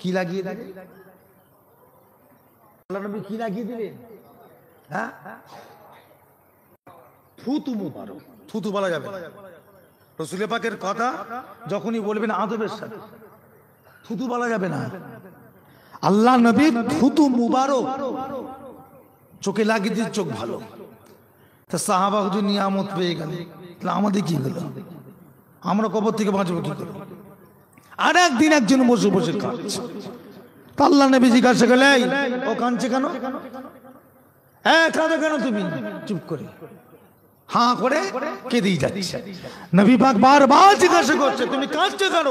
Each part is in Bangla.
কি লাগিয়ে দিলেন? আল্লাহ নবী কি লাগিয়ে দিলেন? হ্যাঁ, থুতু মুবারক। থুতু বলা যাবে না। রাসূল পাকের কথা যখনই বলবেন আদবের সাথে, থুতু বলা যাবে না। আল্লাহ নবী থুতু মুবারক চোখে লাগিয়ে দিয়ে চোখ ভালো। তা সাহাবা হুজুর নিয়ামত পেয়ে গেল, তাহলে আমাদের কি হলো? আমরা কবর থেকে বাঁচবো কি করে? আর একদিন একজন বসে বসে কাঁদছে। তা আল্লাহ নবী জিজ্ঞাসা করলেন, ও কাঁদছে কেন? কাঁদো কেন তুমি? চুপ করে হাঁ করে কেঁদেই যাচ্ছে। নবী পাক বারবার জিজ্ঞাসা করছে, তুমি কাঁদছো কেন?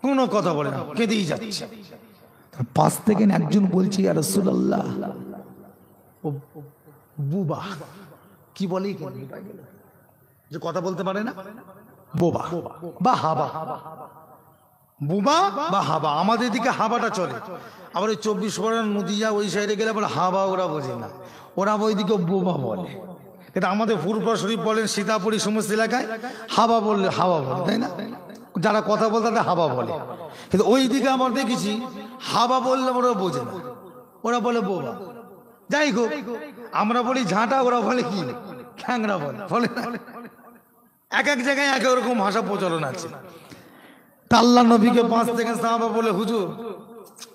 কোনো কথা বলে না, কেঁদেই যাচ্ছে। পাশ থেকে একজন বলছে, ইয়া রাসূলুল্লাহ, ও বুবা। কি বলে? যে কথা বলতে পারে না, বোবা বা হাবা। বুবা বা হাবা, আমাদের দিকে হাবাটা চলে। আবার ওই 24 পরগনা নদীয়া ওই সাইডে গেলে আবার হাবা ওরা বোঝে না, ওরা ওইদিকে বোবা বলে। এটা আমাদের ফুরফুরা শরীফ বলেন, সীতাপুরি সমস্ত এলাকায় হাবা বললে হাওয়া বলে, তাই না? যারা কথা বলতে তাদের হাবা বলে। কিন্তু ওই দিকে আমরা দেখেছি হাবা বললে ওরা বোঝে না, ওরা বলে বোবা। যাই হোক, আমরা বলি ঝাঁটা, ওরা বলে কি খ্যাংরা বলে, বলে না? এক এক জায়গায় এক এক রকম ভাষা প্রচলন আছে। তা আল্লাহ নবীকে পাঁচ থেকে সাহাবা বলে, হুজুর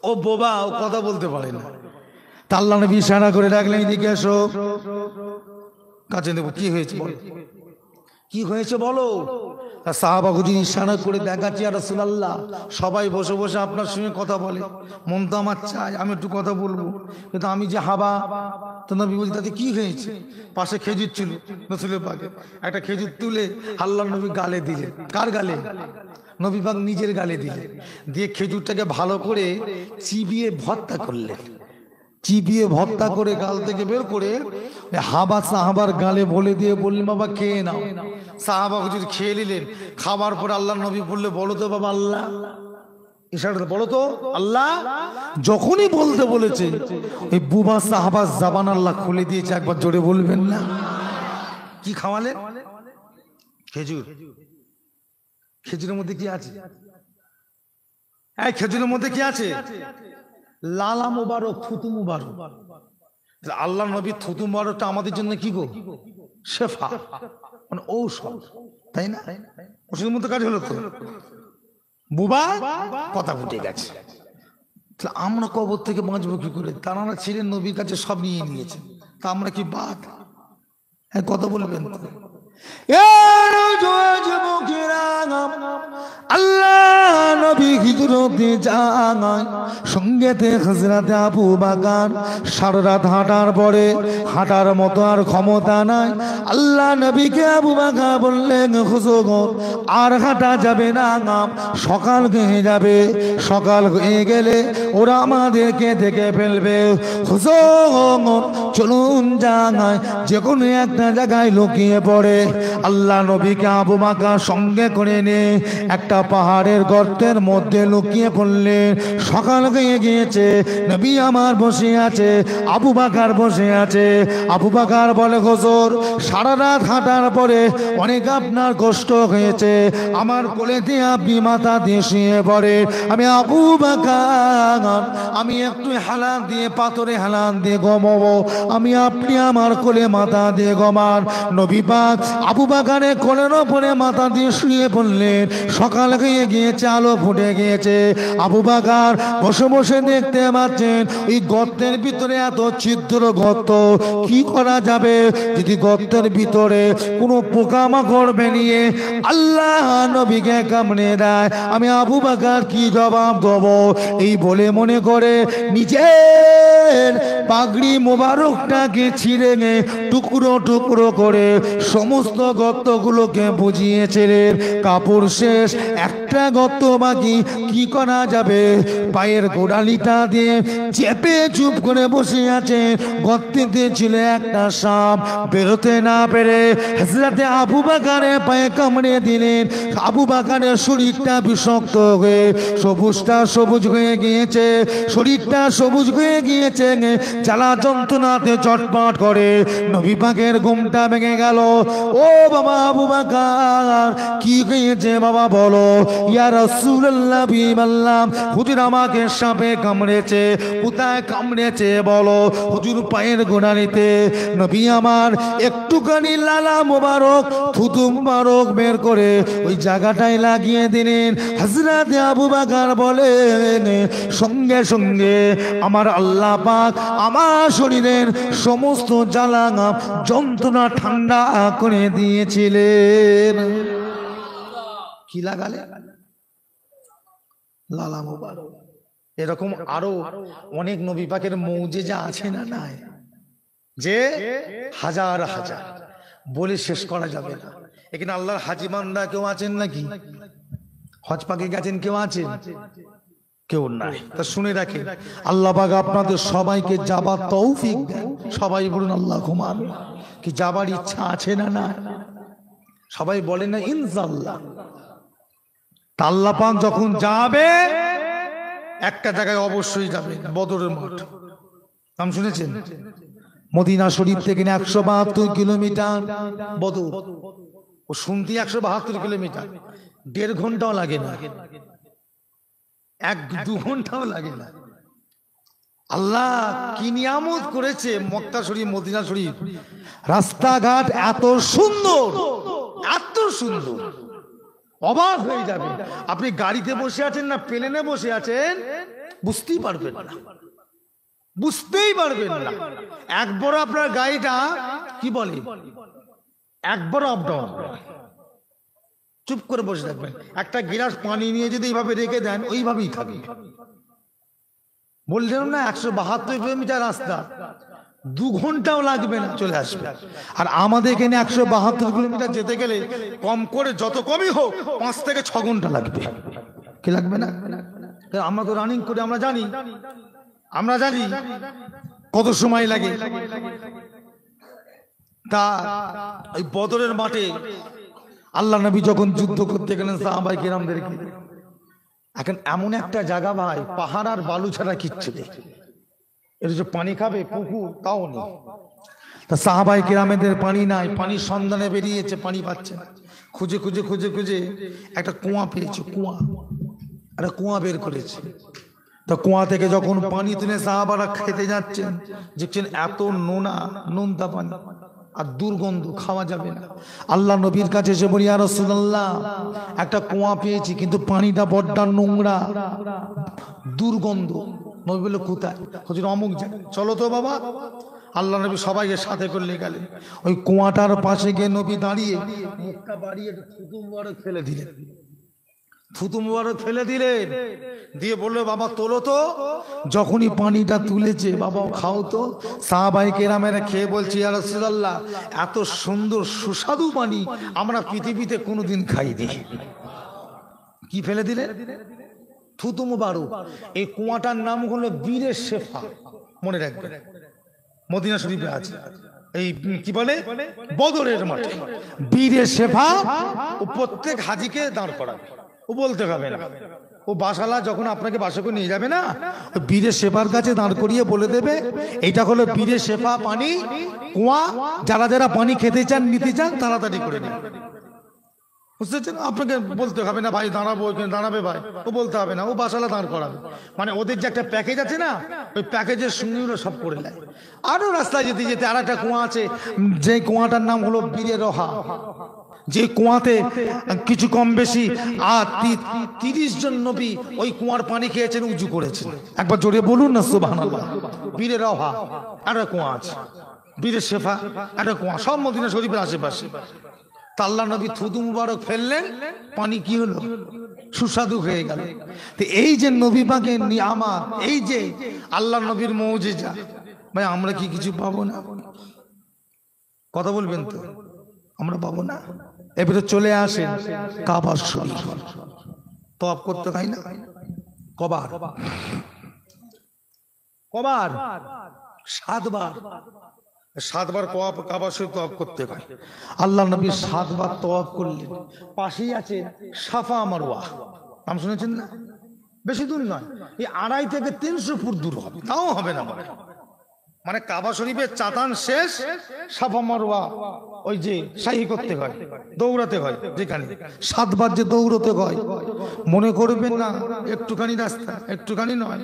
ও বোবা, ও কথা বলতে পারে না। তা আল্লাহ নবী ইশারা করে ডাকলেন, এদিকে এসো, কাছে নেব। কি হয়েছে বলো, কি হয়েছে বলো? সাহাবা হুজুর ইশারা করে দেখাচ্ছি, ইয়া রাসূলুল্লাহ, সবাই বসে বসে আপনার সঙ্গে কথা বলে, মন তো আমার চায় আমি একটু কথা বলবো, কিন্তু আমি যে হাবা। তো নবী বলছি, তাতে কি হয়েছে? পাশে খেজুর ছিল রাসূলের পাকে, একটা খেজুর তুলে আল্লাহর নবী গালে দিলেন। কার গালে? নবী পাক নিজের গালে দিলেন। দিয়ে খেজুরটাকে ভালো করে চিবিয়ে ভর্তা করলেন। চিবিয়ে ভর্তা করে গাল থেকে বের করে হাবা সাহাবার গালে বলে দিয়ে বললেন, বাবা খেয়ে নাও। সাহাবা হুজুর খেয়ে নিলেন। খাবার পরে আল্লাহ নবী বললে, বলো তো বাবা আল্লাহ। ইশারা বলো তো আল্লাহ। যখনই বলতে বলেছে, এই বুবা সাহাবা জাবান আল্লাহ খুলে দিয়েছে। একবার জোরে বলবেন না? কি খাওয়ালে? খেজুর। খেজুরের মধ্যে কি আছে? এই খেজুরের মধ্যে কি আছে? লালা মুবারক, থুতু মুবারক। আল্লাহ নবী থুতু মুবারকটা আমাদের জন্য কি গো? শেফা, মানে ঔষধ, তাই না? ওষুধের মধ্যে কাজ হলো তো। বুবা কথা ফুটে গেছে। আমরা কবর থেকে বাঁচবো কি করে? তারা ছিলেন নবীর কাছে, সব নিয়ে নিয়েছে। তা আমরা কি বাদ? হ্যাঁ, কথা বলবেন। আল্লাহ নবী হিজরতে যায়, সঙ্গেতে হযরতে আবু বকর। সারা রাত হাঁটার পরে হাঁটার মতো আর ক্ষমতা নাই। আল্লাহ নবীকে আবু বকর বললেন, হুজুর আর হাঁটা যাবে না, সকাল হয়ে যাবে। সকাল হয়ে গেলে ওরা আমাদেরকে দেখে ফেলবে। হুজুর চলুন যাই, যে কোনো একটা জায়গায় লুকিয়ে পড়ে। আল্লাহ নবীকে আবু বকর সঙ্গে করে নিয়ে একটা পাহাড়ের গর্তের মধ্যে লুকিয়ে পড়লেন। সকাল হয়ে গিয়েছে, নবী আমার বসে আছে, আবু বকর বসে আছে। আবু বকর বলে, হুজুর সারা রাত হাঁটার পরে অনেক আপনার কষ্ট হয়েছে, আমার কোলেতে আপনি মাথা দিয়ে শুয়ে পড়ে। আমি আবু বকর, আমি একটু হেলান দিয়ে, পাথরে হেলান দিয়ে ঘুমাবো, আমি আপনি আমার কোলে মাথা দিয়ে ঘুমান। নবী পাক আবু বকরের কোলের উপরে মাথা দিয়ে শুয়ে পড়লেন। সকাল হয়ে গিয়েছে, আলো ফুটে গিয়েছে। আবু বকর বসে বসে দেখতে পাচ্ছেন ওই গর্তের ভিতরে এত ছিদ্র গর্ত, কি করা যাবে যদি গর্তের ভিতরে কোনো পোকামাকড় বেরিয়ে আল্লাহ নবীকে কামড়ে দেয়, আমি আবু বকর কি জবাব দেব? এই বলে মনে করে নিজের পাগড়ি মোবারকটাকে ছিঁড়ে টুকরো টুকরো করে সমস্ত গর্তগুলোকে বুঝিয়েছিলেন। কাপড় শেষ, একটা গর্ত বাকি, কি করা যাবে? পায়ের গোড়ালিটা দিয়ে চেপে চুপ করে বসে আছে। গর্তেতে ছিল একটা সাপ, বেরোতে না পেরে হযরতে আবু বকরের পায়ে কামড়ে দিলেন। আবু বকরের শরীরটা বিষাক্ত হয়ে সবুজটা সবুজ হয়ে গিয়েছে, শরীরটা সবুজ হয়ে গিয়েছে। জ্বালা যন্ত্রণাতে চটপট করে নবী পাকের ঘুমটা ভেঙে গেল। ও বাবা আবু বকর, কি হয়েছে বাবা বলো। ইয়া রাসূলুল্লাহ, বললাম হুজুর আমাকে সাপে কামড়েছে। কোথায় কামড়েছে বলো। হুজুর পায়ের গোড়ালিতে। নবী আমার একটুখানি লালা মোবারক, থুতু মোবারক বের করে ওই জায়গাটায় লাগিয়ে দিলেন। হযরত আবু বকর বলেন, সঙ্গে সঙ্গে আমার আল্লাহ পাক আমার শরীরের সমস্ত জ্বালা যন্ত্রণা ঠান্ডা করে দিয়েছিলেন। কি লাগালে? লালা মোবারক। এরকম আরো অনেক নবী পাকের মুজিজা আছে না নাই, যে হাজার হাজার বলে শেষ করা যাবে না। এখানে আল্লাহর হাজী বান্দা কেউ আছেন নাকি? হজ পাকে গেছেন কেউ আছেন? কেউ নাই। তা শুনে রাখেন, আল্লাহ পাক আপনাদের সবাইকে যাবার তৌফিক দেন। সবাই বলুন আল্লাহুম্মা আমিন। কি যাবার ইচ্ছা আছে না না? সবাই বলে না ইনশাআল্লাহ। আল্লাহ পাক যখন যাবে একটা জায়গায় অবশ্যই যাবে, বদরের মাঠ। নাম শুনেছেন? মদিনা শরীফ থেকে 172 কিলোমিটার বদর। ও শুনতে 172 কিলোমিটার, 1.5 ঘন্টাও লাগে না, 1-2 ঘন্টাও লাগে না। আল্লাহ কি নিয়ামত করেছে মক্কা শরীফ, মদিনা শরীফ। রাস্তাঘাট এত সুন্দর, এত সুন্দর, অবাক হয়ে যাবে। আপনি গাড়িতে বসে আছেন না প্লেনে বসে আছেন, বুঝতেই পারবেন না, বুঝতেই পারবেন না। একবার আপনার গাড়িটা কি বলে, একবার আপ ডাউন, চুপ করে বসে থাকবেন। একটা গিলাস পানি নিয়ে যদি এইভাবে রেখে দেন, ওইভাবেই থাকবে। বললেন না 172 কিলোমিটার রাস্তা, 2 ঘন্টাও লাগবে না, চলে আসবে। আর আমাদের এখানে 172 কিলোমিটার যেতে গেলে কম করে, যত কমই হোক 5 থেকে 6 ঘন্টা লাগবে। কি লাগবে না? আমরা তো রানিং করে আমরা জানি কত সময় লাগে। তা এই বদরের মাঠে আল্লাহ নবী যখন যুদ্ধ করতে গেলেন সাহাবায়ে কেরামদেরকে, এখন এমন একটা জায়গা ভাই, পাহাড় আর বালু ছাড়া কিচ্ছু নেই। এর যে পানি খাবে পুকুর, তাও নেই। তা সাহাবায়ে কেরামদের পানি নাই, পানির সন্ধানে বেরিয়েছে, পানি পাচ্ছে না। খুঁজে খুঁজে খুঁজে খুঁজে একটা কুয়া পেয়েছে, একটা কুয়া বের করেছে। তা কুয়া থেকে যখন পানি তুলে সাহাবারা খেতে যাচ্ছেন, দেখছেন এত নোনতা পানি আর দুর্গন্ধ, খাওয়া যাবে না। আল্লাহ নবীর কাছে এসে বলি, ইয়া রাসূলুল্লাহ একটা কুয়া পেয়েছি, কিন্তু পানিটা বড্ড নোংরা, দুর্গন্ধ। নবী বলল কোথায়? হুজুর অমুক জায়গায়। চলো তো বাবা। আল্লাহ নবী সবাইকে সাথে করে গেলেন। ওই কুয়াটার পাশে গিয়ে নবী দাঁড়িয়ে মুখটা বাড়িয়ে থুতু মুবারক ফেলে দিলেন। থুতু মুবারক ফেলে দিলেন, দিয়ে বললো বাবা তোলো তো। যখনই পানিটা তুলেছে, বাবা খাও তো। সাহাবায়ে কেরামেরা খেয়ে বলছে, ইয়া রাসূলুল্লাহ এত সুন্দর সুস্বাদু পানি আমরা পৃথিবীতে কোনোদিন খাইনি। কি ফেলে দিলেন? থুতু মুবারক। এই কুয়াটার নাম হলো বীরে শেফা, মনে রাখবেন, মদিনা শরীফে আছে। এই কি বলে, বদরের মাঠে বীরে শেফা। ও প্রত্যেক হাজীকে দাঁড় করাবে, ও বলতে হবে না। ও বাসালা যখন আপনাকে বাসা করে নিয়ে যাবে না, বীরে শেফার কাছে দাঁড় করিয়ে বলে দেবে এটা হলো বীরে শেফা পানি, কুয়া। যারা যারা পানি খেতে চান, নিতে চান, তাড়াতাড়ি করে নিন। বুঝতেছেন? আপনাকে বলতে হবে না ভাই দাঁড়াবো, দাঁড়াবে ভাই, ও বলতে হবে না, ও বাসালা দাঁড় করাবে। মানে ওদের যে একটা প্যাকেজ আছে না, ওই প্যাকেজের সঙ্গে সব করে নেয়। আরো রাস্তায় যেতে যেতে আর একটা কুয়া আছে, যে কুয়াটার নাম হলো বীরে রহা। যে কুয়াতে কিছু কম বেশি 30 জন নবী ওই কুয়ার পানি খেয়েছেন, উজু করেছেন। একবার জোরে বলুন না সুবহানাল্লাহ। বীরে রহা একটা কুয়া আছে, বীরে শেফা একটা কুয়া, সব মদিনা শরীফের আশেপাশে। আল্লাহ নবী থুতু মুবারক ফেললেন, পানি কি হলো, সুস্বাদু হয়ে গেল। তো এই যে নবী পাকের নিয়ামত, এই যে আল্লাহ নবীর মুজিজা, ভাই আমরা কি কিছু পাবো না? কথা বলবেন তো, আমরা পাবো না? এবারে চলে আসেন কাবা শরীফ, তওয়াফ করতে হয় না? কবার? 7 বার কাবা শরীফ তওয়াফ করতে হয়। আল্লাহ নবী 7 বার তওয়াফ করলেন। পাশেই আছে সাফা মারওয়া, নাম শুনেছেন না? বেশি দূর নয়, এই 2.5 থেকে 300 ফুট দূর হবে, তাও হবে না। মানে কাবা শরীফের চাতান শেষ, সাফা মারওয়া ওই যে সাহি করতে হয়, দৌড়াতে হয়, যেখানে 7 বার যে দৌড়াতে হয়। মনে করবেন না একটুখানি রাস্তা, একটুখানি নয়,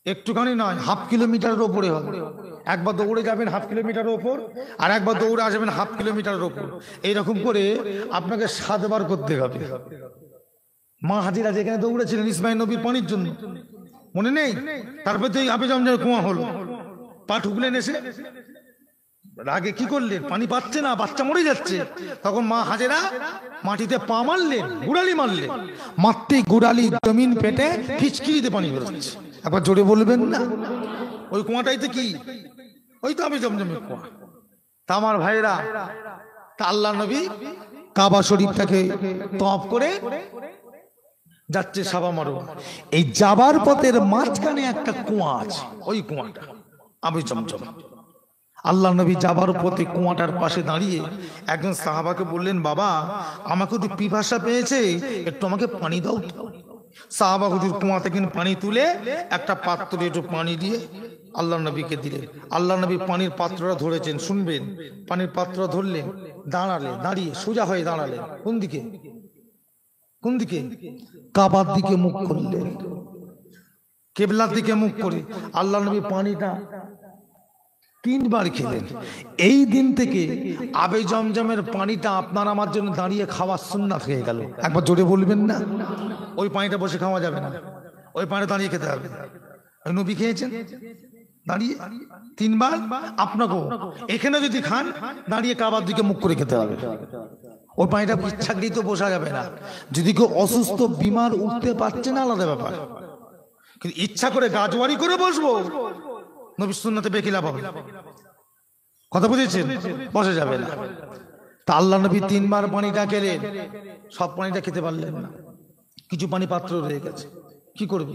একটুখানি নয়, 1/2 কিলোমিটারের ওপরে হবে। একবার দৌড়ে যাবেন 1/2 কিলোমিটারের ওপর, আর একবার দৌড়ে আসবেন 1/2 কিলোমিটারের ওপর। এইরকম করে আপনাকে 7 বার করতে হবে। মা হাজিরা যেখানে দৌড়েছিলেন ইসমাইল নবীর পানির জন্য, মনে নেই? তারপর তো আবে জমজমের কুয়া হলো, পা ঠুকলেন এসে, আগে কি করলেন? পানি পাচ্ছে না, বাচ্চা মরে যাচ্ছে, তখন মা হাজেরা মাটিতে পা মারলেন, গুড়ালি মারলেন, মারতে গুড়ালি জমিন পেটে খিচকিরিতে পানি বেরোচ্ছে। একবার জোরে বলবেন না? ওই কুয়াটাইতে কি? ওই তো আবে জমজমের কুয়া। তা আমার ভাইরা, তা আল্লাহ নবী কাবা শরীফটাকে তওয়াফ করে যাচ্ছে সাফা মারওয়া। এই যাবার পথের মাঝখানে একটা কুয়া আছে, ওই কুয়াটা আবে জমজম। আল্লাহ নবী যাবার পথে কুয়াটার পাশে দাঁড়িয়ে একজন সাহাবাকে বললেন, বাবা আমাকে তো পিপাসা পেয়েছে, একটু আমাকে পানি দাও। সাহাবা হুজুর কুয়া থেকে পানি তুলে একটা পাত্রে একটু পানি দিয়ে আল্লাহ নবীকে দিলেন। আল্লাহ নবী পানির পাত্রটা ধরেছেন, শুনবেন, পানির পাত্র ধরলেন, দাঁড়ালেন, দাঁড়িয়ে সোজা হয়ে দাঁড়ালেন। কোন দিকে? কোন দিকে? কাবার দিকে মুখ করলেন, কিবলার দিকে মুখ করে। আল্লাহ নবী পানিটা 3 বার খেলেন। এই দিন থেকে আবে জমজমের পানিটা আপনার আমার জন্য দাঁড়িয়ে খাওয়ার সুন্নাত হয়ে গেল। একবার জোরে বলবেন না? ওই পানিটা বসে খাওয়া যাবে না, ওই পানিটা দাঁড়িয়ে খেতে হবে। ওই নবী খেয়েছেন দাঁড়িয়ে 3 বার। আপনাকেও এখানে যদি খান, দাঁড়িয়ে কাবার দিকে মুখ করে খেতে হবে। ওই পানিটা ইচ্ছাকৃত বসা যাবে না। যদি কেউ অসুস্থ বিমার উঠতে পারছে না, আলাদা ব্যাপার, কিন্তু ইচ্ছা করে গাজওয়ারি করে বসবো, নবীর সুন্নাতে বেখিলাফ হবে। কথা বুঝেছেন? বসে যাবে না। তা আল্লাহ নবী 3 বার পানিটা খেলেন, সব পানিটা খেতে পারলেন না, কিছু পানি পাত্র রয়ে গেছে। কি করবে?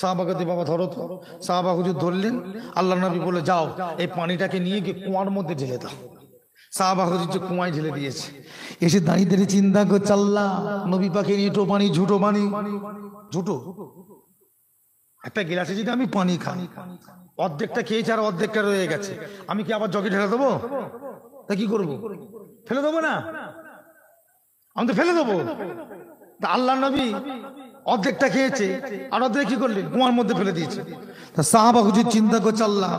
সাহাবাকে দিয়ে, বাবা ধরো তো। সাহাবা হুজুর ধরলেন। আল্লাহ নবী বলে, যাও এই পানিটাকে নিয়ে গিয়ে কুয়ার মধ্যে ঢেলে দাও। সাহাবা হুজুর যে কুয়ায় ঢেলে দিয়েছে, এসে দাঁড়িয়ে দাঁড়িয়ে চিন্তা করছে, আল্লাহ নবী পাকে এঁটো পানি, ঝুটো পানি, ঝুটো একটা গ্লাসে যদি আমি পানি খাই, অর্ধেকটা খেয়েছি আর অর্ধেকটা রয়ে গেছে, আমি কি আবার জগে ঢেলে দেবো? তা কি করবো? ফেলে দেবো না? আমি তো ফেলে দেবো। তা আল্লাহ নবী অর্ধেকটা খেয়েছে আর অর্ধেক কি করলেন? কুয়ার মধ্যে ফেলে দিয়েছে। তা সাহাবা হুজুর চিন্তা করছে, আল্লাহ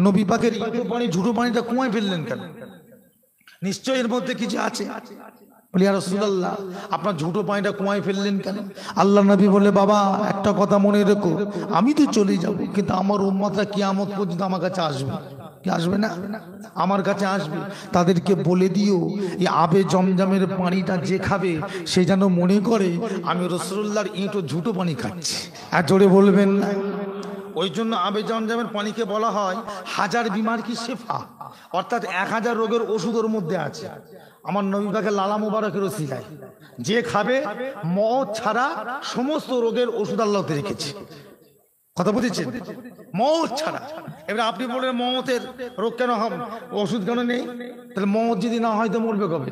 নবী পাকের এঁটো পানি, ঝুটো পানিটা কুয়ায় ফেললেন কেন? নিশ্চয় এর মধ্যে কিছু আছে। বলি, ইয়া রাসূলুল্লাহ আপনার ঝুটো পানিটা কুয়ায় ফেললেন কেন? আল্লাহ নবী বলে, বাবা একটা কথা মনে রেখো, আমি তো চলে যাব, কিন্তু আমার উম্মতরা কিয়ামত পর্যন্ত আমার কাছে আসবে। কি আসবে না? আমার কাছে আসবে। তাদেরকে বলে দিও, এই আবে জমজমের পানিটা যে খাবে সে যেন মনে করে আমি রাসূলুল্লাহর এঁটো ঝুটো পানি খাচ্ছি। আর জোরে বলবেন না? ওই জন্য আবে জমজমের পানিকে বলা হয় 1000 বিমার কি শেফা, অর্থাৎ 1000 রোগের ওষুধের মধ্যে আছে। আমার নবী পাকের লালা মুবারকের ওসিলায় যে খাবে, মওত ছাড়া সমস্ত রোগের ওষুধ আল্লাহ রেখেছে। কথা বুঝেছেন? মওত ছাড়া। এবার আপনি বলেন মওতের রোগ কেন হবে, ওষুধ কেন নেই? তাহলে মওত যদি না হয় তো মরবে কবে?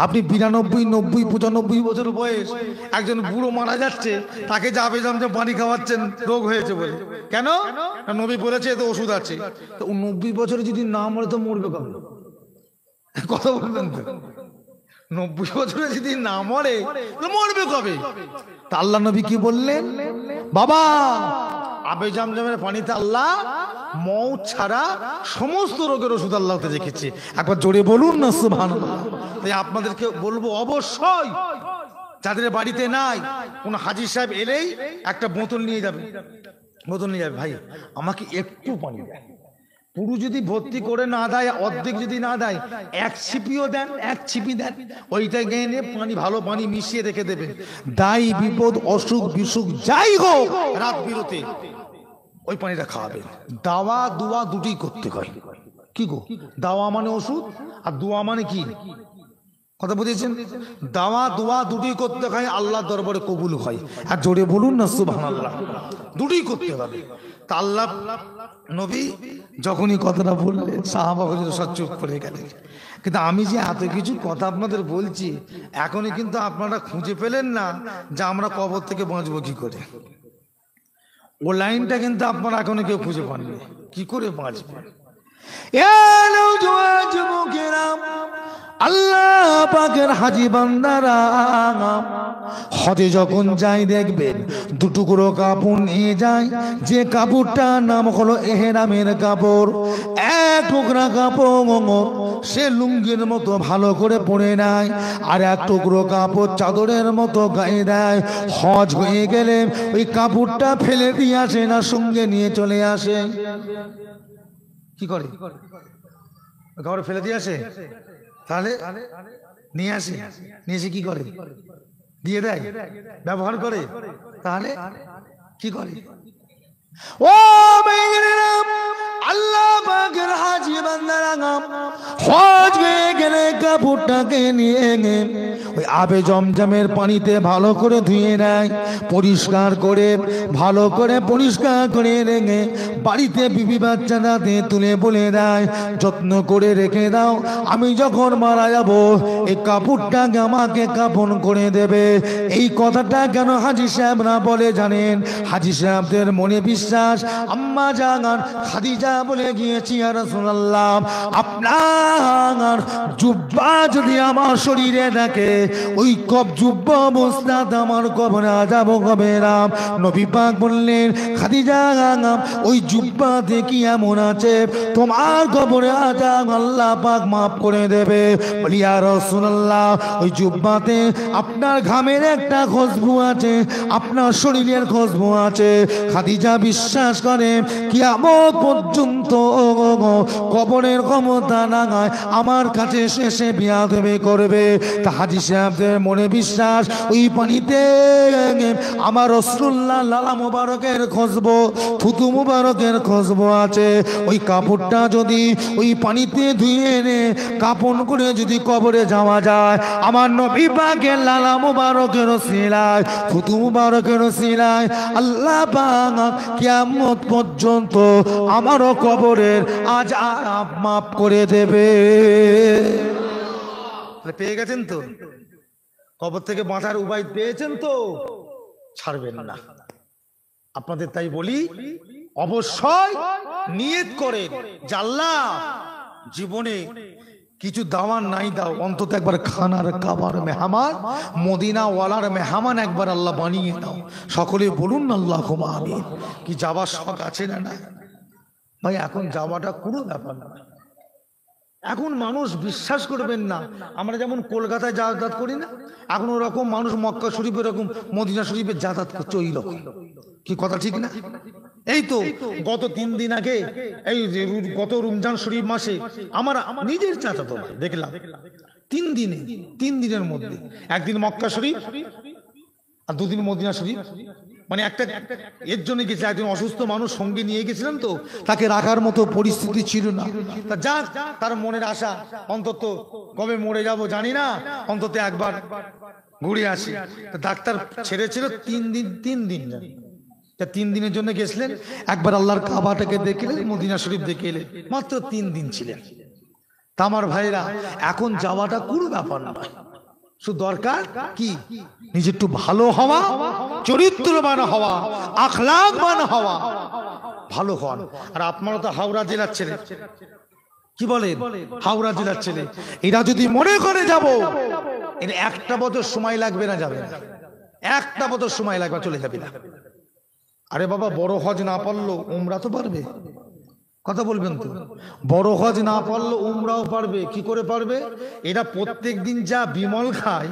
আপনি 92, 90, 95 বছর বয়স একজন বুড়ো মারা যাচ্ছে, তাকে যাবে জমজম পানি খাওয়াচ্ছেন রোগ হয়েছে বলে। কেন? নবী বলেছে এতে ওষুধ আছে। তো 90 বছরে যদি না মরে তো মরবে কবে? কথা বলবেন তো? 90 বছরে যদি না মরে তো মরবে কবে? তা আল্লাহ নবী কি বললেন? বাবা আবে জমজমের পানিতে আল্লাহ মওত ছাড়া সমস্ত রোগের ওষুধ আল্লাহতে রেখেছে। একবার জোরে বলুন না সুবহানাল্লাহ। তাই আপনাদেরকে বলবো, অবশ্যই যাদের বাড়িতে নাই, কোন হাজী সাহেব এলেই একটা বোতল নিয়ে যাবে, বোতল নিয়ে যাবে, ভাই আমাকে একটু পানি দেন। পুরো যদি ভর্তি করে না দেয়, অর্ধেক যদি না দেয়, 1 ছিপিও দেন, 1 ছিপি দেন, ওইটা গেনে পানি, ভালো পানি মিশিয়ে রেখে দেবেন। দায়ী বিপদ, অসুখ বিসুখ যাই হোক, রাত বিরতে ওই পানিটা খাওয়াবেন। দাওয়া দুয়া দুটি করতে হয়। কি গো? দাওয়া মানে ওষুধ, আর দোয়া মানে কি? কথা বুঝেছেন? দাওয়া দোয়া দুটি করতে হয়, আল্লাহ দরবারে কবুল হয়। আর জোরে বলুন না সুবহানাল্লাহ। দুটি করতে হবে। তা আল্লাহ নবী যখনই কথাটা বললেন, সাহাবা হুজুর সব চুপ করে গেলেন। কিন্তু আমি যে এত কিছু কথা আপনাদের বলছি, এখনই কিন্তু আপনারা খুঁজে পেলেন না যে আমরা কবর থেকে বাঁচবো কি করে। ও লাইনটা কিন্তু আপনারা এখনো কেউ খুঁজে পাননি। কি করে বাঁচবে? আল্লাহ পাকের হাজী বান্দারা হজে যখন যাই দেখবেন দুটুকরো কাপড় নিয়ে যায়, যে কাপড়টার নাম হলো এহরামের কাপড়। এক টুকরা কাপড় সে লুঙ্গির মতো ভালো করে পরে নেয়, আর এক টুকরো কাপড় চাদরের মতো গায়ে দেয়। হজ হয়ে গেলে ওই কাপড়টা ফেলে দিয়ে আসে না, সঙ্গে নিয়ে চলে আসে। কি করে? কাপড় ফেলে দিয়ে আসে, তাহলে নিয়ে আসে, নিয়ে এসে কি করে? দিয়ে দেয়, ব্যবহার করে। তাহলে কি করে? ও আল্লাহ পাকের হাজী বান্দারা হজ হয়ে গেলে কাপড়টাকে নিয়ে ওই আবে জমজমের পানিতে ভালো করে ধুয়ে নেয়, পরিষ্কার করে ভালো করে পরিষ্কার করে রেখে বাড়িতে বিবি বাচ্চাটাতে তুলে বলে দেয়, যত্ন করে রেখে দাও, আমি যখন মারা যাব এই কাপড়টাকে আমাকে কাফন করে দেবে। এই কথাটা কেন হাজী সাহেবরা বলে জানেন? হাজী সাহেবদের মনে বিশ্বাস, আম্মা জান খাদিজা বলে গিয়েছি, ইয়া রাসূলুল্লাহ আপনার জুব্বা যদি আমার শরীরে থাকে, ওই জুব্বা অবস্থাতে আমার কবরে আযাব হবে না। নবী পাক বললেন, খাদিজা ওই জুব্বাতে কি এমন আছে তোমার কবরে আযাব আল্লাহ পাক মাফ করে দেবে? বলি ইয়া রাসূলুল্লাহ ওই জুব্বাতে আপনার ঘামের একটা খুশবু আছে, আপনার শরীরের খুশবু আছে। খাদিজা বিশ্বাস করে কিয়ামত পর্যন্ত কবরের ক্ষমতা লাগায় আমার কাছে শেষে বিয়াদবি করবে। তা হাজী সাহেবদের মনে বিশ্বাস, ওই পানিতে আমার রাসূলুল্লাহ লালা মুবারকের খুশবু, থুতু মুবারকের খুশবু আছে। ওই কাপড়টা যদি ওই পানিতে ধুয়ে এনে কাফন করে যদি কবরে যাওয়া যায়, আমার নবী পাকের লালা মুবারকের ওসিলায়, থুতু মুবারকের ওসিলায় আল্লাহ পাক কিয়ামত পর্যন্ত আমারও কবরের আযাব মাফ করে দেবে। পেয়ে গেছেন তো? কবর থেকে বাঁচার উপায় পেয়েছেন তো? ছাড়বেন না আপনাদের। তাই বলি অবশ্যই নিয়ত করেন যে আল্লাহ জীবনে কিছু দাওয়ার নাই দাও, অন্তত একবার খানার কাবার মেহমান, মদিনা ওয়ালার মেহমান একবার আল্লাহ বানিয়ে দাও। সকলে বলুন আল্লাহুম্মা আমিন। কি যাবার শখ আছে না? না ভাই, এখন যাওয়াটা কোনো ব্যাপার না। এখন মানুষ বিশ্বাস করবেন না, আমরা যেমন কলকাতায় যাতায়াত করি না, এখন ওরকম মানুষ মক্কা শরীফ এরকম মদিনা শরীফে যাতায়াত করছে ওই রকম। কি কথা ঠিক না? এই তো গত 3 দিন আগে, এই গত রমজান শরীফ মাসে আমার নিজের চাচাতো ভাই দেখলাম 3 দিনের মধ্যে একদিন মক্কা শরীফ আর 2 দিন মদিনা শরীফ। মানে একটা এর জন্য গেছে, একজন অসুস্থ মানুষ সঙ্গে নিয়ে গেছিলাম, তো তাকে রাখার মতো পরিস্থিতি ছিল না। তা যাক, তার মনের আশা অন্তত কবে মরে যাব জানি না, অন্তত একবার ঘুরে আসি। ডাক্তার ছেড়েছিল 3 দিন। 3 দিনের জন্য গেছিলেন, একবার আল্লাহর কাবাটাকে দেখলেন, মদিনা শরীফ দেখে এলেন, মাত্র 3 দিন ছিলেন। তা আমার ভাইরা, এখন যাওয়াটা কোনো ব্যাপার না, শুধু দরকার কি নিজে একটু ভালো হওয়া, চরিত্রবান হওয়া, আখলাকবান হওয়া, ভালো হন। আর আপনারা তো হাওড়া জেলার ছেলে, কি বলেন? হাওড়া জেলার ছেলে, এরা যদি মনে করে যাব, এর 1টা বছর সময় লাগবে না, যাবে না, 1টা বছর সময় লাগবে, চলে যাবে না। আরে বাবা, বড় হজ না পারলো উমরা তো পারবে, কথা বলবেন তো? বড় হজ না পারলো উমরাও পারবে। কি করে পারবে? এরা প্রত্যেক দিন যা বিমল খায়,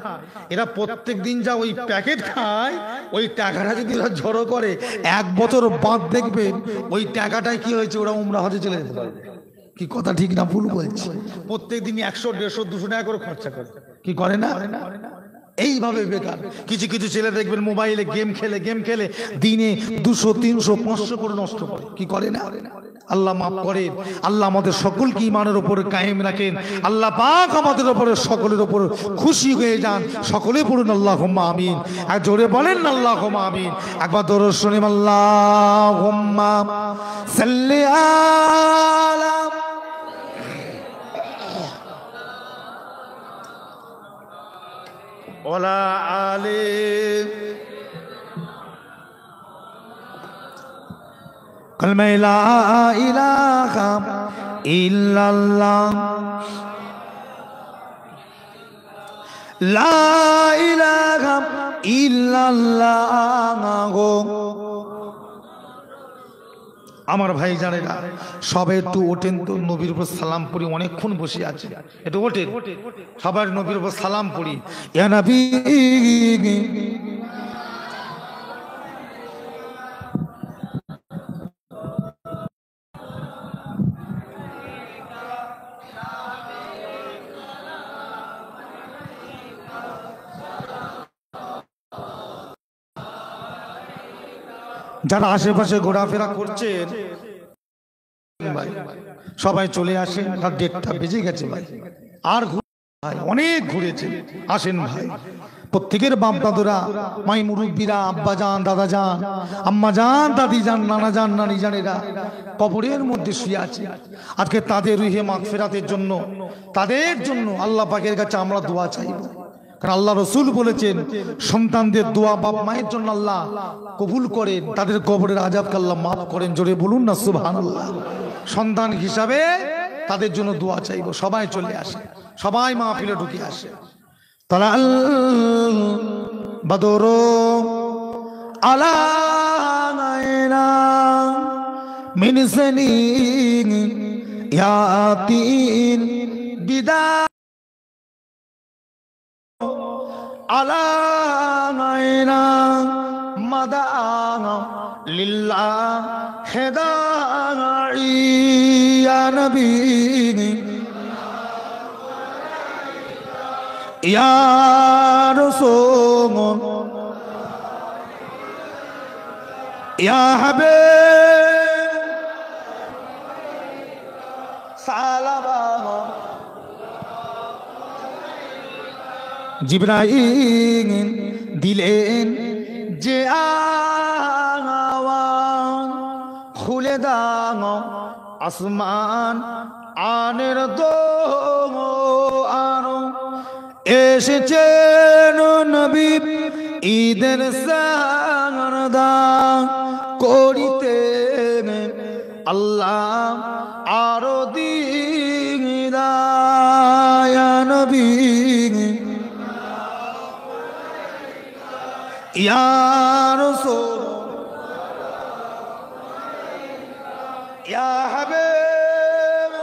এরা প্রত্যেক দিন যা ওই প্যাকেট খায়, ওই টাকাটা যদি ওরা জড়ো করে 1 বছর বাদ দেখবেন ওই টাকাটাই কি হয়েছে, ওরা উমরা হজে চলে যেতে পারবে। কি কথা ঠিক না ভুল বলছি? প্রত্যেক দিন 100, 150, 200 টাকা করে খরচা করে, কি করে না? এইভাবে বেকার কিছু কিছু ছেলে দেখবেন মোবাইলে গেম খেলে দিনে 200, 300, 500 করে নষ্ট করে, কি করে না? আল্লাহ মাফ করেন। আল্লাহ আমাদের সকলকে ঈমানের উপর কায়েম রাখেন। আল্লাহ পাক আমাদের উপরে সকলের উপর খুশি হয়ে যান। সকলে পড়ুন আল্লাহুম্মা আমিন। আর জোরে বলেন আল্লাহুম্মা আমিন। একবার দরুদ শুনি, আল্লাহুম্মা সাল্লি আলা ওয়ালা আলি কালমা লা ইলাহা ইল্লাল্লাহ লা ইলাহা ইল্লাল্লাহ। আমার ভাই জানেরা সবাই একটু ওঠেন তো, নবীর উপর সালাম পড়ি, অনেকক্ষণ বসে আছে, একটু ওঠেন সবার নবীর উপর সালাম পড়ি। ইয়া নবী যারা আশেপাশে ঘোরাফেরা করছেন ভাই সবাই চলে আসেন, রাত 1:30 বেজে গেছে ভাই, আর ভাই অনেক ঘুরেছে, আসেন ভাই। প্রত্যেকের বাপ দাদুরা, মাই মুরব্বীরা, আব্বা যান, দাদা যান, আম্মা যান, দাদি যান, নানা যান, নানি জানেরা কবরের মধ্যে শুয়ে আছে। আজকে তাদের রুহে মাগফিরাতের জন্য, তাদের জন্য আল্লাহ পাকের কাছে আমরা দোয়া চাইব। কারণ আল্লাহ রসুল বলেছেন সন্তানদের দোয়া বাপ মায়ের জন্য আল্লাহ কবুল করেন, তাদের কবরের আযাবকে আল্লাহ মাফ করেন। জোরে বলুন না সুবহানাল্লাহ। সন্তান হিসাবে তাদের জন্য দোয়া চাইব। সবাই চলে আসে, সবাই মাহফিলে ঢুকে আসে। তালাল বাদরু আলাইনা মিন সানিন ইয়াতিন বিদা আলাইনা মাদা লিল্লাহ হেদাই ইয়া নবী ইয়া রাসূল ইয়া হাবিব সালাম জিবরাইল দিলেন যে আওয়াজ, খুলে দাও আসমান আনের দোয়ার, এসেছেন নবী ঈদের সারদা করিতে আল্লাহ আরো দিদায় নবী ইয়া রাসূল ইয়া হাবিব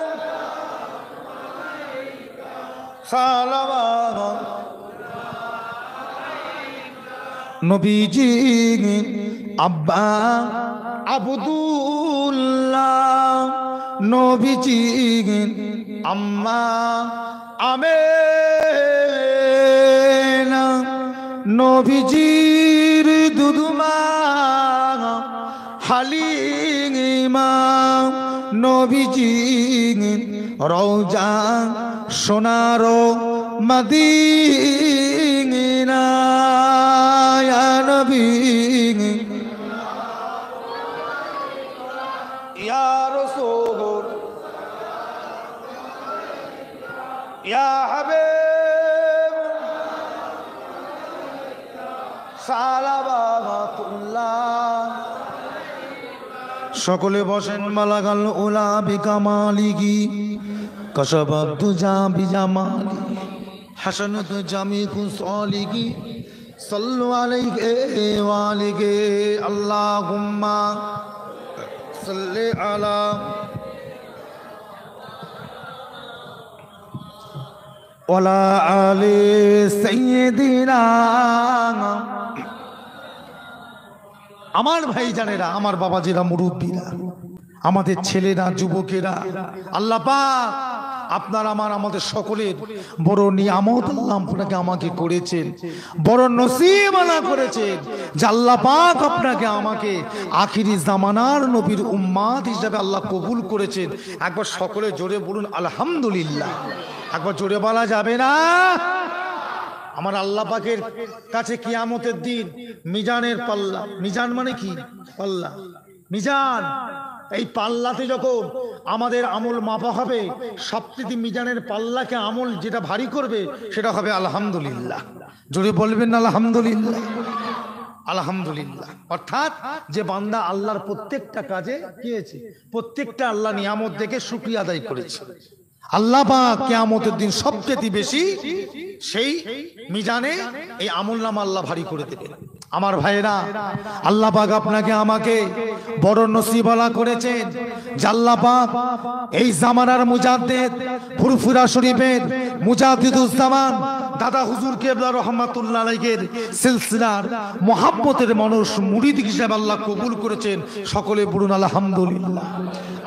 সালাম। নবীজি আব্বা আব্দুল্লাহ, নবীজি আম্মা আমেনা, নবীজির দুধমা হালিমা, নবীজি রওজা সোনার মদিনা ইয়া নবী ইয়া রাসূল ইয়া হাবিব সালাওয়াতুল্লাহ। সকলে বসেন। মালাগাল উলা বিকামালিগি কশবাতু জা বিজামালি হাসানাতু জামিকু সালিগি সাল্লু আলাইহি ওয়া আলিহি আল্লাহুম্মা সাল্লি আলা ওয়ালা আলি সাইয়্যিদিনা। আমার ভাই জানেরা, আমার বাবাজিরা, মুরব্বীরা, আমাদের ছেলেরা, যুবকেরা, আল্লাহ পাক আপনার আমাদের সকলের বড় নিয়ামত আল্লাহ আপনাকে আমাকে করেছেন, বড় নসিবানা করেছেন যে আল্লাহ পাক আপনাকে আমাকে আখিরি জামানার নবীর উম্মাত হিসাবে আল্লাহ কবুল করেছেন। একবার সকলে জোরে বলুন আলহামদুলিল্লাহ। একবার জোরে বলা যাবে না? আমার আল্লাহ পাকের কাছে কিয়ামতের দিন মিজানের পাল্লা, মিজান মানে কি? পাল্লা, মিজান। এই পাল্লাতে যখন আমাদের আমল মাপা হবে, সবচেয়ে মিজানের পাল্লাকে আমল যেটা ভারী করবে সেটা হবে আলহামদুলিল্লাহ। জোরে বলবেন না আলহামদুলিল্লাহ? আলহামদুলিল্লাহ। অর্থাৎ যে বান্দা আল্লাহর প্রত্যেকটা কাজে কি হয়েছে, প্রত্যেকটা আল্লাহ নিয়ামত দেখে শুকরিয়া আদায় করেছে, আল্লাহ পাক কিয়ামতের দিন সবচেয়ে বেশি সেই মিজানে এই আমলনামা আল্লাহ ভারী করে দেবেন। আমার ভাইরা, আল্লাহ পাক আপনাকে আমাকে বড় নসিবওয়ালা করেছেন যে আল্লাহ পাক এই জামানার মুজাদ্দিদ ফুরফুরা শরীফের মুজাদ্দিদুজ জামান দাদা হুজুর কেবলা রহমাতুল্লাহ আলাইহির সিলসিলার মুহাব্বতের মানুষ মুরিদ হিসেবে আল্লাহ কবুল করেছেন। সকলে বলুন আলহামদুলিল্লাহ।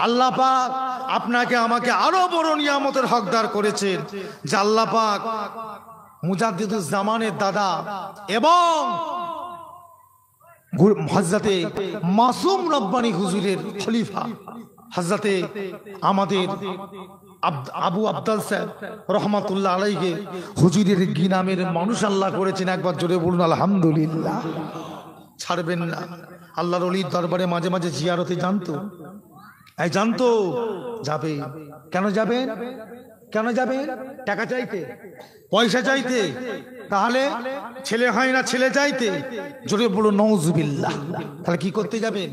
আল্লাহ পাক আপনাকে আমাকে আরো বড় নিয়ামতের হকদার করেছেন যে আল্লাহ পাক মুজাদ্দিদুজ জামানের দাদা এবং হযরতে মাসুম রব্বানী হুজুরের খলিফা হযরতে আমাদের আবু আব্দাল সাহেব রহমাতুল্লাহ আলাইহি হুজুরের গিনামের মানুষ আল্লাহ করেছেন। একবার জোরে বলুন আলহামদুলিল্লাহ। ছাড়বেন না। আল্লাহর ওলির দরবারে মাঝে মাঝে জিয়ারতে জানতো, এই জানতো যাবে। কেন যাবেন? কেন যাবেন? টাকা চাইতে, পয়সা চাইতে? তাহলে ছেলে হয় না ছেলে চাইতে? জোরে বলুন নাউজুবিল্লাহ। তাহলে কি করতে যাবেন?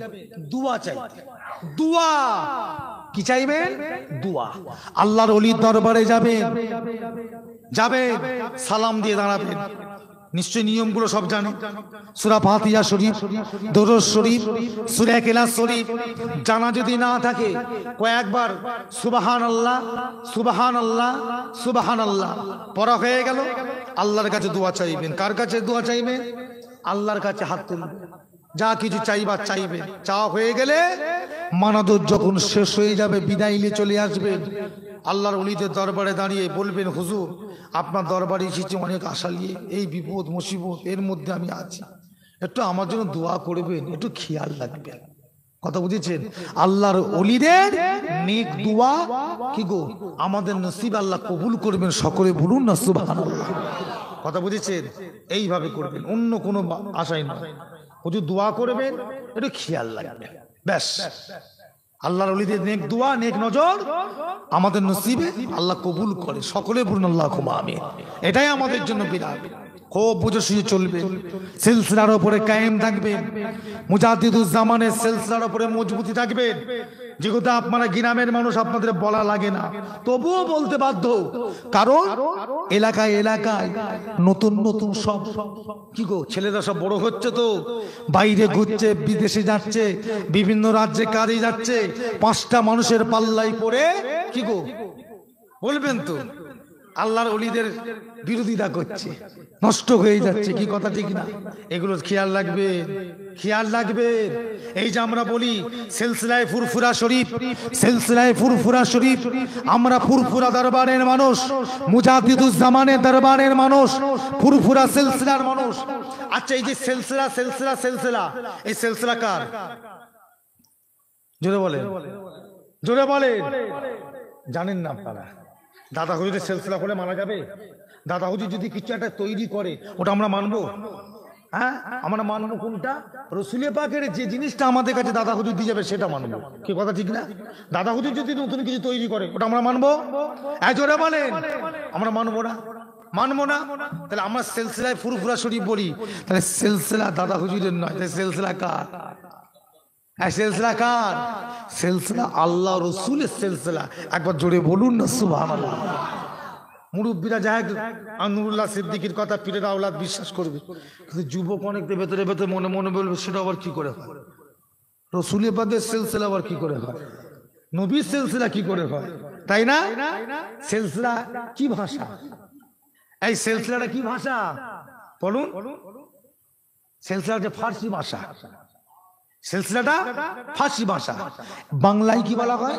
দুয়া চাইতে। দুয়া কি চাইবেন? দুয়া। আল্লাহর ওলির দরবারে যাবেন, যাবেন সালাম দিয়ে দাঁড়াবেন। নিশ্চয় নিয়মগুলো সব জানে। সূরা ফাতিহা শরীফ, দরুদ শরীফ, সূরা ইখলাস শরীফ জানা যদি না থাকে কয়েকবার সুবহানাল্লাহ সুবহানাল্লাহ সুবহানাল্লাহ পড়া হয়ে গেল। আল্লাহর কাছে দোয়া চাইবেন। কার কাছে দোয়া চাইবেন? আল্লাহর কাছে হাত তুলবেন, যা কিছু চাইবার চাইবেন। চাওয়া হয়ে গেলে মানাদত যখন শেষ হয়ে যাবে বিদায় নিয়ে চলে আসবেন। আল্লাহর ওলিদের দরবারে দাঁড়িয়ে বলবেন, হুজুর আপনার দরবারে এসেছি অনেক আশা নিয়ে, এই বিপদ মুসিবত এর মধ্যে আমি আছি, একটু আমার জন্য দোয়া করবেন, একটু খেয়াল রাখবেন। কথা বুঝেছেন? আল্লাহর ওলিদের নেক দোয়া কি গো আমাদের নসিব আল্লাহ কবুল করবেন। সকলে বলুন না সুবহানাল্লাহ। কথা বুঝেছেন? এইভাবে করবেন, অন্য কোনো আশাই নয়। হুজুর দোয়া করবেন, একটু খেয়াল রাখবেন, ব্যাস। আল্লাহর ওলিদের নেক দোয়া নেক নজর আমাদের নসিবে আল্লাহ কবুল করে। সকলে বলুন আল্লাহুম্মা আমিন। এটাই আমাদের জন্য বিরাট। খুব বুঝে শুয়ে চলবে, সিলসিলার উপরে কায়েম থাকবেন, মুজাদ্দিদুজ জামানের সিলসিলার উপরে মজবুতি থাকবেন। যেহেতু আপনারা গ্রামের মানুষ, আপনাদের বলা লাগে না, তবুও বলতে বাধ্য। কারণ এলাকায় এলাকায় নতুন নতুন সব কি গো ছেলেরা সব বড় হচ্ছে, তো বাইরে ঘুরছে, বিদেশে যাচ্ছে, বিভিন্ন রাজ্যে কাজে যাচ্ছে। 5টা মানুষের পাল্লাই পড়ে কি গো বলবেন তো আল্লাহর ওলিদের বিরোধিতা করছে, নষ্ট হয়ে যাচ্ছে। কি কথা ঠিক না? এগুলো খেয়াল রাখবে, খেয়াল রাখবে। এই যে আমরা বলি সিলসিলায়ে ফুরফুরা শরীফ, সিলসিলায়ে ফুরফুরা শরীফ, আমরা ফুরফুরা দরবারের মানুষ, মুজাদ্দিদুজ জামানের দরবারের মানুষ, ফুরফুরা সিলসিলার মানুষ। আচ্ছা, এই যে সিলসিলা সিলসিলা সিলসিলা, এই সিলসিলা কার? জোরে বলেন, জোরে বলেন। জানেন না আপনারা? দাদা হুজুরের সিলসিলা করে মানা যাবে? দাদা হুজুর যদি কিছু একটা তৈরি করে ওটা আমরা মানবো? হ্যাঁ, আমরা মানবো কোনটা? রসুলের পাকের যে জিনিসটা আমাদের কাছে দাদা হুজুর দিয়ে যাবে সেটা মানবো। কি কথা ঠিক না? দাদা হুজুর যদি নতুন কিছু তৈরি করে ওটা আমরা মানবো? জোরে বলেন, আমরা মানবো না, মানবো না। তাহলে আমরা সিলসিলায় ফুরফুরা শরীফ বলি, তাহলে সিলসিলা দাদা হুজুরের নয়, তাহলে সিলসিলা কার? সিলসিলা কার? সিলসিলা আল্লাহ রসুলের সিলসিলা। একবার জোরে বলুন না সুবহানাল্লাহ। মুরব্বীরা জাহেদ নুরুল্লাহ সিদ্দিকীর কথা পীরের আওলাদ বিশ্বাস করবে, কিন্তু যুবক অনেকদের ভেতরে ভেতরে মনে মনে বলবে সেটা আবার কি করে হয়? রসুলের বাদের সিলসিলা আবার কি করে হয়? নবীর সিলসিলা কি করে হয়? তাই না? সিলসিলা কি ভাষা? এই সিলসিলাটা কি ভাষা বলুন? সিলসিলা যে ফার্সি ভাষা, সিলসিলাটা ফার্সি ভাষা। বাংলায় কি বলা হয়?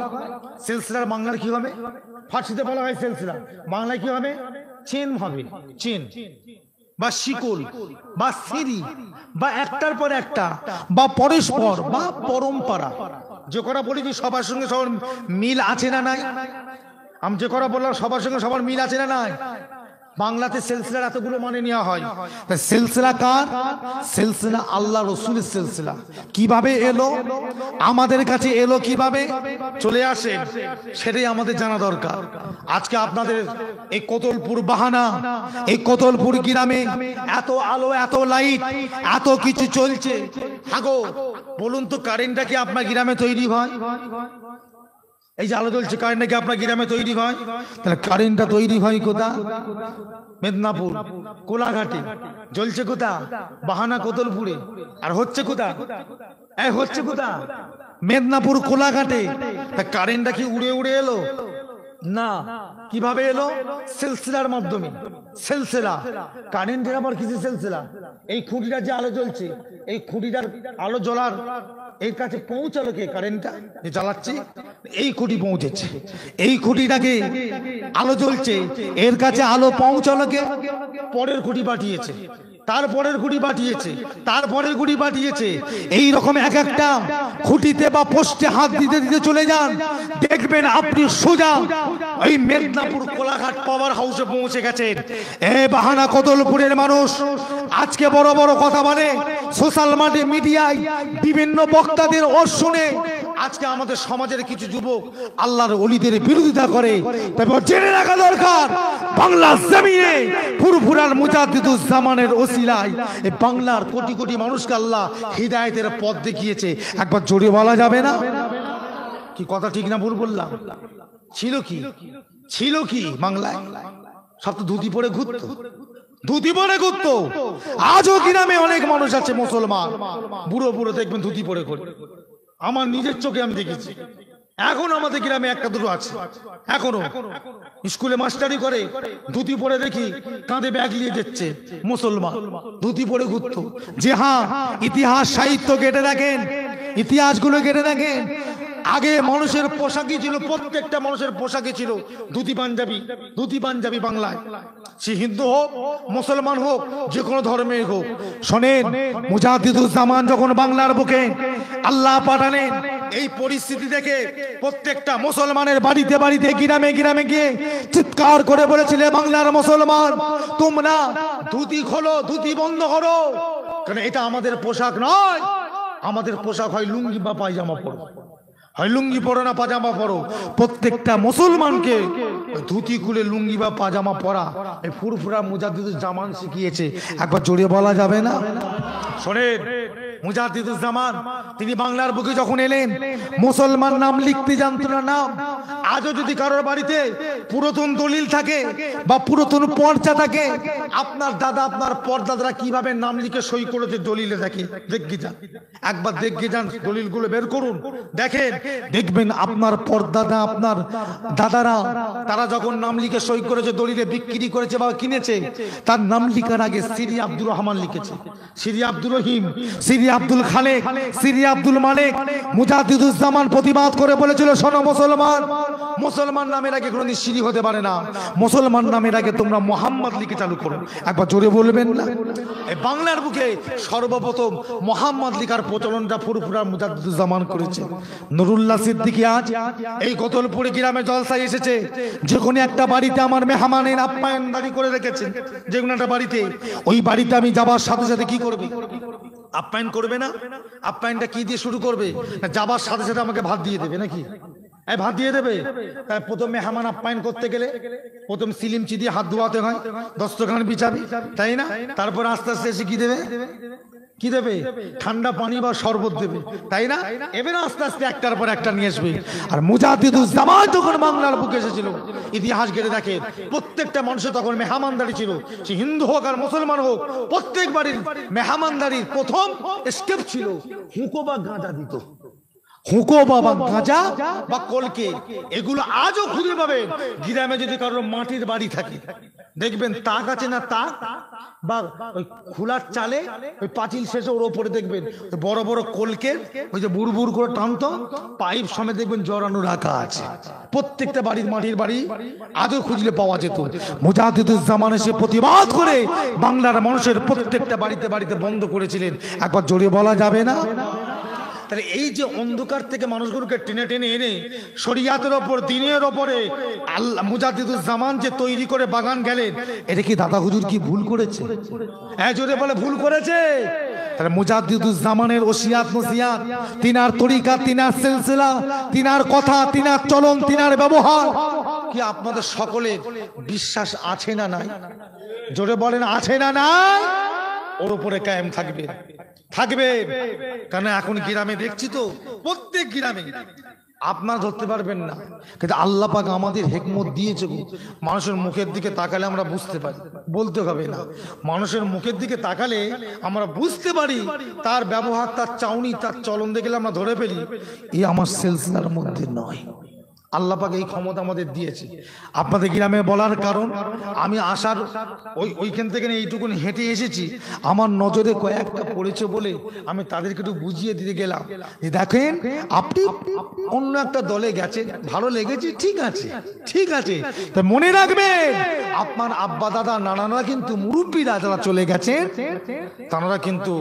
সিলসিলার বাংলার কি হবে? ফার্সিতে বলা হয় সিলসিলা, বাংলায় কি হবে? চেন হবে, চেন বা শিকল বা সিঁড়ি বা একটার পর একটা বা পরস্পর বা পরম্পরা। যে করা বলি যে সবার সঙ্গে সবার মিল আছে না নাই? আমি যে করা বললাম সবার সঙ্গে সবার মিল আছে না নাই? বাংলাতে সিলসিলার এতগুলো মানে নেওয়া হয়। সিলসিলা কার? সিলসিলা আল্লাহ রসুলের সিলসিলা। কিভাবে এলো, আমাদের কাছে এলো কিভাবে, চলে আসে, সেটাই আমাদের জানা দরকার। আজকে আপনাদের এই কোতলপুর বাহানা, এই কোতলপুর গ্রামে এত আলো, এত লাইট, এত কিছু চলছে। হাগো বলুন তো, কারেন্টটা কি আপনার গ্রামে তৈরি হয়? এই যে আলো জ্বলছে, কারেন্টটা কি আপনার গ্রামে তৈরি হয়? তাহলে কারেন্টটা তৈরি হয় কোথা? মেদিনীপুর কোলাঘাটে। জ্বলছে কোথা? বাহানা কোতলপুরে। আর হচ্ছে কোথা? হচ্ছে কোথা? মেদিনীপুর কোলাঘাটে। তা কারেন্টটা কি উড়ে উড়ে এলো? না। কিভাবে এলো? সিলসিলার মাধ্যমে। সিলসিলা কারেন্টের আবার কিছু সিলসিলা। এই খুঁটিটার যে আলো জ্বলছে, এই খুঁটিটার আলো জ্বলার এর কাছে পৌঁছালো কে? কারেন্টটা যে জ্বালাচ্ছে, এই খুঁটি পৌঁছেছে। এই খুঁটিটাকে আলো জ্বলছে, এর কাছে আলো পৌঁছালো কে? পরের খুঁটি পাঠিয়েছে, তারপরের খুঁটি পাঠিয়েছে, তারপরের খুঁটি পাঠিয়েছে। এই রকম এক একটা খুঁটিতে বা পোস্টে হাত দিতে দিতে চলে যান, দেখবেন আপনি সোজা এই মেদিনীপুর কোলাঘাট পাওয়ার হাউসে পৌঁছে গেছেন। এ বাহানা কোতলপুরের মানুষ আজকে বড় বড় কথা বলে, সোশ্যাল মিডিয়ায় বিভিন্ন বক্তাদের ওর শুনে আজকে আমাদের সমাজের কিছু যুবক আল্লাহর ওলিদের বিরোধিতা করে। তবে জেনে রাখা দরকার, বাংলার জমিনে ফুরফুরার মুজাদ্দিদুজ্জামানের ওসিলায় এই বাংলার কোটি কোটি মানুষকে আল্লাহ হিদায়াতের পথ দেখিয়েছে। একবার জোরে বলা যাবে না? কি কথা ঠিক না ভুল বললাম? ছিল কি, ছিল কি বাংলায়? সব তো ধুতি পরে ঘুরতো, ধুতি পরে ঘুরতো। আজও গ্রামে অনেক মানুষ আছে মুসলমান, বুড়ো বুড়ো দেখবেন ধুতি পরে ঘুরে। আমার নিজের চোখে আমি দেখেছি। এখন আমাদের গ্রামে একটা দুটো আছে, এখনো স্কুলে মাস্টারি করে, ধুতি পরে দেখি কাঁধে ব্যাগ নিয়ে যাচ্ছে মুসলমান, ধুতি পরে ঘুরতো। যে হ্যাঁ, ইতিহাস সাহিত্য কেটে রাখেন, ইতিহাসগুলো কেটে রাখেন। আগে মানুষের পোশাকই ছিল, প্রত্যেকটা মানুষের পোশাকই ছিল ধুতি পাঞ্জাবি। ধুতি পাঞ্জাবি বাংলায়, সে হিন্দু হোক মুসলমান হোক যে কোনো ধর্মের হোক। শোনেন, মুজাদ্দিদুজ্জামান যখন বাংলার বুকে আল্লাহ পাঠালেন, এই পরিস্থিতি দেখে প্রত্যেকটা মুসলমানের বাড়িতে বাড়িতে গ্রামে গ্রামে গিয়ে চিৎকার করে বলেছিলে, বাংলার মুসলমান তোমরা ধুতি খোলো, ধুতি বন্ধ করো, কারণ এটা আমাদের পোশাক নয়। আমাদের পোশাক হয় লুঙ্গি বা পায়জামা পরো, হয় লুঙ্গি পরো না পাজামা পরো। প্রত্যেকটা মুসলমানকে ধুতি খুলে লুঙ্গি বা পাজামা পরা এই ফুরফুরা মুজাদ্দিদুজ্জামান শিখিয়েছে। একবার জোরে বলা যাবে না? শোনেন, মুজাদ্দিদুজ্জামান তিনি বাংলার বুকে যখন এলেন, মুসলমান নাম লিখতে জানতো না। নাম আজও যদি কারোর বাড়িতে পুরাতন দলিল থাকে বা পুরাতন পর্চা থাকে, আপনার দাদা আপনার পরদাদারা কিভাবে নাম লিখে সই করেছে দলিলে দেখে, দেখে যান, একবার দেখে যান, দলিলগুলো বের করুন, দেখেন, দেখবেন আপনার পরদাদা আপনার দাদারা তারা যখন নাম লিখে সই করেছে দলিলে, বিক্রি করেছে বা কিনেছে, তার নাম লিখার আগে সিরি আব্দুর রহমান লিখেছে, সিরি আব্দুর রহিম, সিরি আব্দুল খালেক, সিরি আব্দুল মালিক। মুজাদ্দিদুজ্জামান প্রতিবাদ করে বলেছিল, শোনো মুসলমান, মুসলমান নামের আগে কোনোদিন সিরি হতে পারে না, মুসলমান নামের আগে তোমরা মোহাম্মদ লিখে চালু করো। একবার জোরে বলবেন না? এই বাংলার বুকে সর্বপ্রথম মোহাম্মদ লিখার প্রচলনটা ফুরফুরা মুজাদ্দিদুজ্জামান করেছে। নুরুল্লাহ সিদ্দিকী আজ এই কোতলপুর গ্রামে জলসায় এসেছে। যে কোনো একটা বাড়িতে আমার মেহমানের আপ্যায়নদারি করে রেখেছেন, যে কোনো একটা বাড়িতে, ওই বাড়িতে আমি যাবার সাথে সাথে কি করবে? আপ্যায়ন করবে না? আপ্যায়নটা কি দিয়ে শুরু করবে? না যাবার সাথে সাথে আমাকে ভাত দিয়ে দেবে নাকি? ভাত দিয়ে দেবে। তাই প্রথম মেহমান আপ্যায়ন করতে গেলে প্রথম সিলিমচি দিয়ে হাত ধোয়াতে হয়, দস্তরখান বিছাবে, তাই না? তারপর আস্তে আস্তে এসে কি দেবে? কি দেবে? ঠান্ডা পানি বা শরবত দেবে, তাই না? এবার আস্তে আস্তে একটার পর একটা নিয়ে আসবে। আর মুজাদ্দিদুজ্জামান যখন বাংলার বুকে এসেছিল, ইতিহাস ঘেটে দেখে প্রত্যেকটা মানুষের তখন মেহমানদারি ছিল, সে হিন্দু হোক আর মুসলমান হোক, প্রত্যেক বাড়ির মেহমানদারির প্রথম স্টেপ ছিল হুঁকো বা গাঁজা দিত। হুঁকো বাবা গাঁজা বা কলকে, এগুলো আজও খুঁজে পাবেন গ্রামে। যদি কারোর মাটির বাড়ি থাকে, দেখবেন তাক আছে না, তাক বা ওই খোলার চালে ওই পাঁচিল শেষে ওর ওপরে দেখবেন বড় বড় কলকে, ওই যে বুড় বুড় করে টানতো পাইপ সমেত দেখবেন জড়ানো রাখা আছে। প্রত্যেকটা বাড়ির মাটির বাড়ি আজও খুঁজলে পাওয়া যেত। মুজাদ্দিদুজ্জামান এসে প্রতিবাদ করে বাংলার মানুষের প্রত্যেকটা বাড়িতে বাড়িতে বন্ধ করেছিলেন। একবার জোরে বলা যাবে না? তাহলে এই যে অন্ধকার থেকে মানুষগুলোকে টেনে টেনে এনে শরিয়াতের ওপর, দিনের ওপরে আল্লাহ মুজাদ্দিদুজ্জামান যে তৈরি করে বাগান গেলেন, এটা কি দাদা হুজুর কি ভুল করেছে? হ্যাঁ, জোরে বলে ভুল করেছে। তাহলে মুজাদ্দিদুজ্জামানের ওসিয়াত নসিয়াত, তিনার তরিকা, তিনার সিলসিলা, তিনার কথা, তিনার চলন, তিনার ব্যবহার কি আপনাদের সকলের বিশ্বাস আছে না নাই? জোরে বলেন আছে না নাই? ওর উপরে কায়েম থাকবে, থাকবে। কারণ এখন গ্রামে দেখছি তো, প্রত্যেক গ্রামে আপনারা ধরতে পারবেন না, কিন্তু আল্লাহ পাক আমাদের হিকমত দিয়েছে। মানুষের মুখের দিকে তাকালে আমরা বুঝতে পারি, বলতে হবে না, মানুষের মুখের দিকে তাকালে আমরা বুঝতে পারি, তার ব্যবহার, তার চাউনি, তার চলন দেখলে আমরা ধরে ফেলি এই আমার সিলসিলার মধ্যে নয়। আল্লাহ পাক এই ক্ষমতা আমাদের দিয়েছে। আপনাদের গ্রামে বলার কারণ, আমি আসার ওইখান থেকে এইটুকুন হেঁটে এসেছি, আমার নজরে কয়েকটা পড়েছে বলে আমি তাদেরকে একটু বুঝিয়ে দিতে গেলাম যে দেখেন, আপনি অন্য একটা দলে গেছেন, ভালো লেগেছে, ঠিক আছে, ঠিক আছে, তা মনে রাখবেন আপনার আব্বা দাদা নানারা কিন্তু মুরব্বীরা যারা চলে গেছেন, তারা কিন্তু